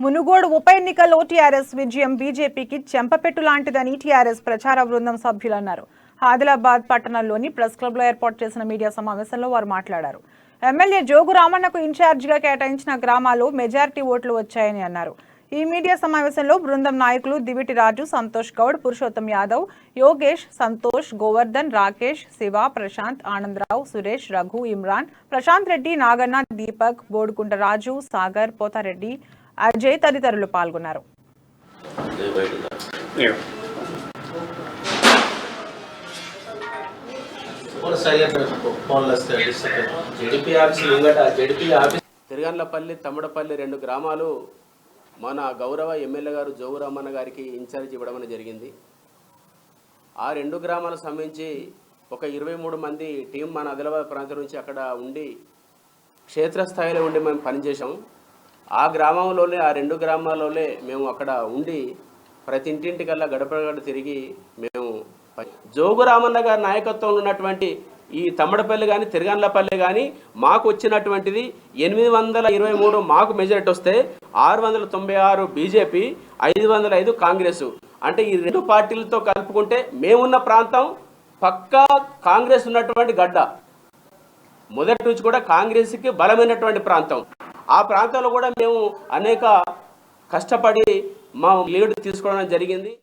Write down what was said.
మునుగోడు ఉప ఎన్నికల్లో టీఆర్ఎస్ విజయం బీజేపీకి చెంపపెట్టు లాంటిదని టీఆర్ఎస్ ప్రచార బృందం సభ్యులు అన్నారు. ఆదిలాబాద్ పట్టణంలోని ప్రెస్ క్లబ్లో ఏర్పాటు చేసిన మీడియా సమావేశంలో వారు మాట్లాడారు. ఎమ్మెల్యే జోగు రామన్నకు ఇన్ఛార్జిగా కేటాయించిన గ్రామాల్లో మెజారిటీ ఓట్లు వచ్చాయని అన్నారు. ఈ మీడియా సమావేశంలో బృందం నాయకులు దివిటి రాజు, సంతోష్ గౌడ్, పురుషోత్తం యాదవ్, యోగేష్, సంతోష్, గోవర్ధన్, రాకేష్, శివ, ప్రశాంత్, ఆనందరావు, సురేష్, రఘు, ఇమ్రాన్, ప్రశాంత్ రెడ్డి, నాగన్న, దీపక్, బోడుకుంట రాజు, సాగర్, పోతారెడ్డి, అజయ్ తదితరులు పాల్గొన్నారు. తిరుగండ్లపల్లి, తమ్మడపల్లి రెండు గ్రామాలు మన గౌరవ ఎమ్మెల్యే గారు జోగు రామన్న గారికి ఇన్ఛార్జ్ ఇవ్వడం జరిగింది. ఆ రెండు గ్రామాలకు సంబంధించి ఒక 23 మంది టీం మన ఆదిలాబాద్ ప్రాంతం నుంచి అక్కడ ఉండి క్షేత్రస్థాయిలో ఉండి మేము పనిచేసాం. ఆ గ్రామంలోనే, ఆ రెండు గ్రామాల్లోనే మేము అక్కడ ఉండి ప్రతి ఇంటింటికల్లా గడప తిరిగి మేము జోగు రామన్న గారి నాయకత్వంలో ఉన్నటువంటి ఈ తమ్మడపల్లి కానీ తిరుగండ్లపల్లి కానీ మాకు వచ్చినటువంటిది 823 మాకు మెజారిటీ వస్తే 696 బీజేపీ, 505 కాంగ్రెస్. అంటే ఈ రెండు పార్టీలతో కలుపుకుంటే మేమున్న ప్రాంతం పక్కా కాంగ్రెస్ ఉన్నటువంటి గడ్డ. మొదటి నుంచి కూడా కాంగ్రెస్కి బలమైనటువంటి ప్రాంతం. ఆ ప్రాంతంలో కూడా మేము అనేక కష్టపడి మా లీడ్ తీసుకోవడం జరిగింది.